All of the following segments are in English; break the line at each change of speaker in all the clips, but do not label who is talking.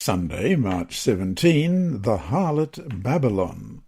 Sunday, March 17, the harlot Babylon.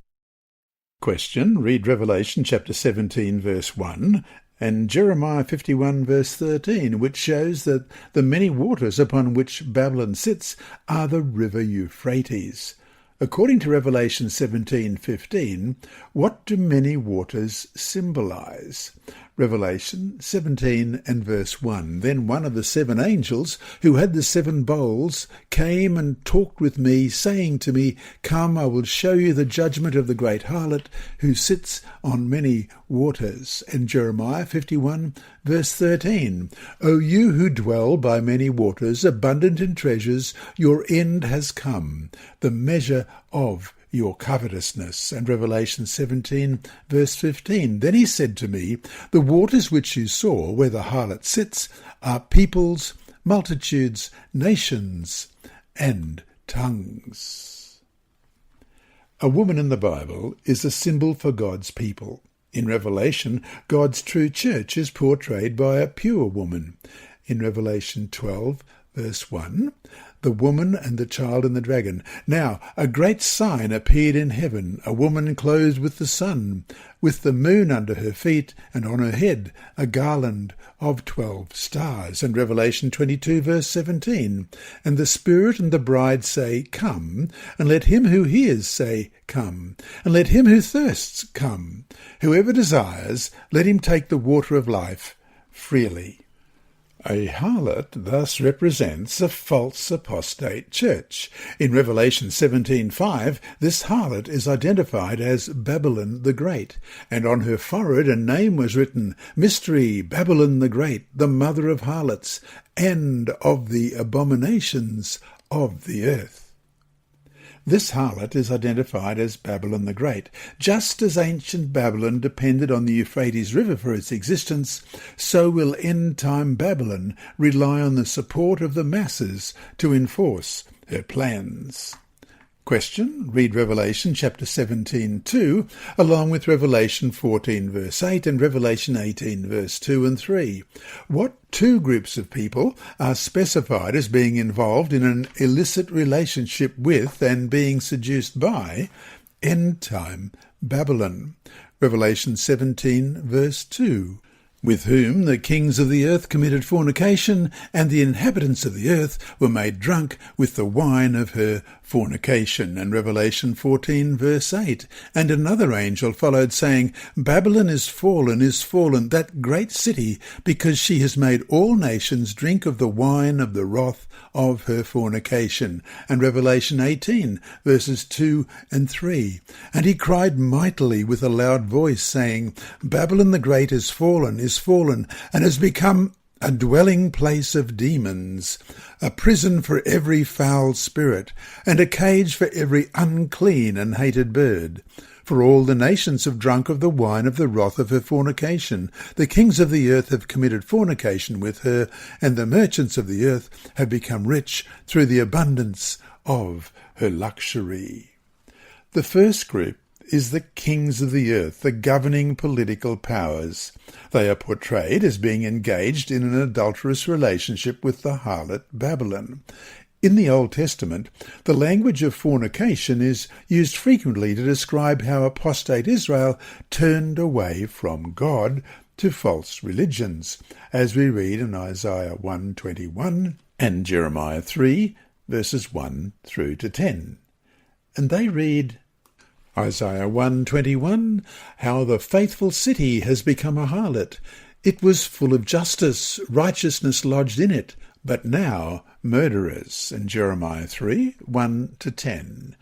Question. Read Revelation chapter 17 verse 1 and Jeremiah 51 verse 13, which shows that the many waters upon which Babylon sits are the river Euphrates. According to Revelation 17:15, what do many waters symbolize? Revelation 17 and verse 1. Then one of the 7 angels who had the 7 bowls came and talked with me, saying to me, Come, I will show you the judgment of the great harlot who sits on many waters. And Jeremiah 51 verse 13. O you who dwell by many waters, abundant in treasures, your end has come, the measure of your covetousness. And Revelation 17 verse 15. Then he said to me, the waters which you saw where the harlot sits are peoples, multitudes, nations, and tongues. A woman in the Bible is a symbol for God's people. In Revelation, God's true church is portrayed by a pure woman. In Revelation 12 verse 1, the woman and the child and the dragon. Now a great sign appeared in heaven, a woman clothed with the sun, with the moon under her feet, and on her head a garland of 12 stars. And Revelation 22 verse 17. And the Spirit and the bride say, Come, and let him who hears say, Come, and let him who thirsts come. Whoever desires, let him take the water of life freely. A harlot thus represents a false apostate church. In Revelation 17:5, this harlot is identified as Babylon the Great, and on her forehead a name was written, Mystery, Babylon the Great, the mother of harlots, and of the abominations of the earth. This harlot is identified as Babylon the Great. Just as ancient Babylon depended on the Euphrates River for its existence, so will end-time Babylon rely on the support of the masses to enforce her plans. Question. Read Revelation chapter 17:2, along with Revelation 14 verse 8 and Revelation 18 verse 2 and 3. What 2 groups of people are specified as being involved in an illicit relationship with and being seduced by end-time Babylon? Revelation 17 verse 2. With whom the kings of the earth committed fornication, and the inhabitants of the earth were made drunk with the wine of her fornication. And Revelation 14 verse 8. And another angel followed, saying, Babylon is fallen, that great city, because she has made all nations drink of the wine of the wrath of her fornication. And Revelation 18 verses 2 and 3. And he cried mightily with a loud voice, saying, Babylon the Great is fallen, and has become a dwelling place of demons, a prison for every foul spirit, and a cage for every unclean and hated bird. For all the nations have drunk of the wine of the wrath of her fornication. The kings of the earth have committed fornication with her, and the merchants of the earth have become rich through the abundance of her luxury. The first group is the kings of the earth, the governing political powers. They are portrayed as being engaged in an adulterous relationship with the harlot Babylon. In the Old Testament, the language of fornication is used frequently to describe how apostate Israel turned away from God to false religions, as we read in Isaiah 1:21 and Jeremiah 3, verses 1 through to 10. And they read, Isaiah 1:21, how the faithful city has become a harlot. It was full of justice, righteousness lodged in it, but now murderers. And Jeremiah 3, 1 to 10.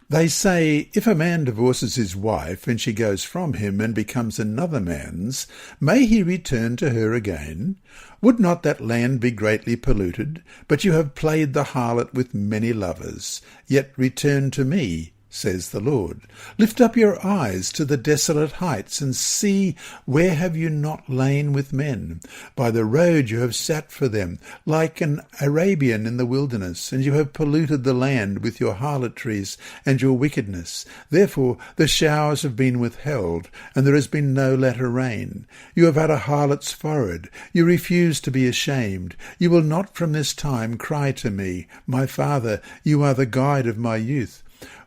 They say, if a man divorces his wife and she goes from him and becomes another man's, may he return to her again? Would not that land be greatly polluted? But you have played the harlot with many lovers. Yet return to me, says the Lord. Lift up your eyes to the desolate heights, and see, where have you not lain with men? By the road you have sat for them, like an Arabian in the wilderness, and you have polluted the land with your harlotries and your wickedness. Therefore the showers have been withheld, and there has been no latter rain. You have had a harlot's forehead. You refuse to be ashamed. You will not from this time cry to me, My Father, you are the guide of my youth.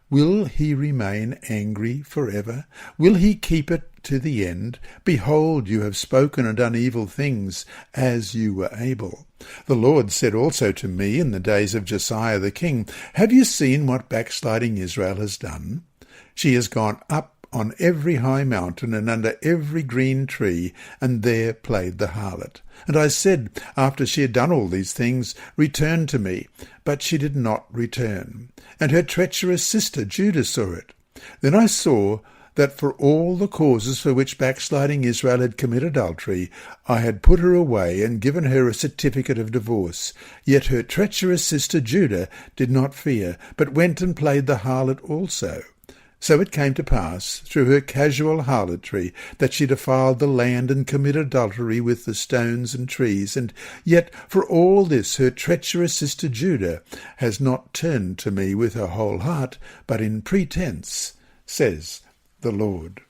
Will he remain angry forever? Will he keep it to the end? Behold, you have spoken and done evil things, as you were able. The Lord said also to me in the days of Josiah the king, Have you seen what backsliding Israel has done? She has gone up on every high mountain and under every green tree, and there played the harlot. And I said, after she had done all these things, Return to me. But she did not return. And her treacherous sister Judah saw it. Then I saw that for all the causes for which backsliding Israel had committed adultery, I had put her away and given her a certificate of divorce. Yet her treacherous sister Judah did not fear, but went and played the harlot also. So it came to pass, through her casual harlotry, that she defiled the land and committed adultery with the stones and trees. And yet for all this her treacherous sister Judah has not turned to me with her whole heart, but in pretense, says the Lord.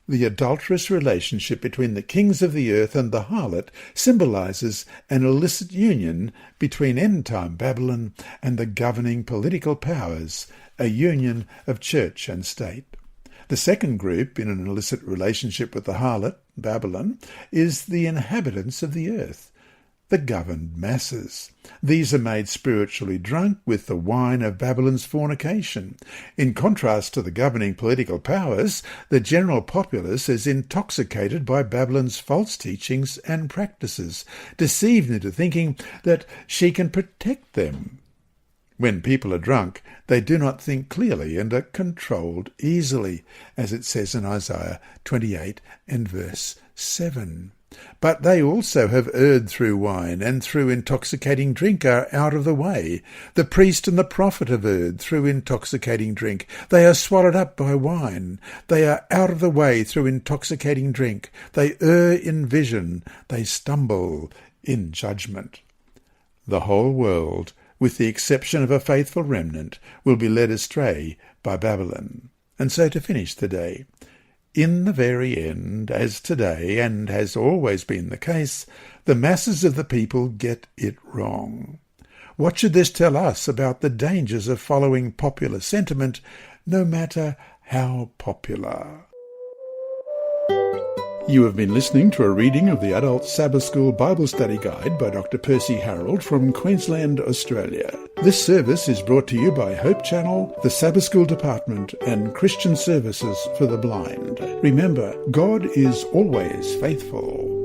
The adulterous relationship between the kings of the earth and the harlot symbolizes an illicit union between end-time Babylon and the governing political powers, a union of church and state. The second group in an illicit relationship with the harlot, Babylon, is the inhabitants of the earth, the governed masses. These are made spiritually drunk with the wine of Babylon's fornication. In contrast to the governing political powers, the general populace is intoxicated by Babylon's false teachings and practices, deceived into thinking that she can protect them. When people are drunk, they do not think clearly and are controlled easily, as it says in Isaiah 28 and verse 7. But they also have erred through wine, and through intoxicating drink are out of the way. The priest and the prophet have erred through intoxicating drink. They are swallowed up by wine. They are out of the way through intoxicating drink. They err in vision. They stumble in judgment. The whole world, with the exception of a faithful remnant, will be led astray by Babylon. And so to finish the day, in the very end, as today and has always been the case, the masses of the people get it wrong. What should this tell us about the dangers of following popular sentiment, no matter how popular? You have been listening to a reading of the Adult Sabbath School Bible Study Guide by Dr. Percy Harold from Queensland, Australia. This service is brought to you by Hope Channel, the Sabbath School Department, and Christian Services for the Blind. Remember, God is always faithful.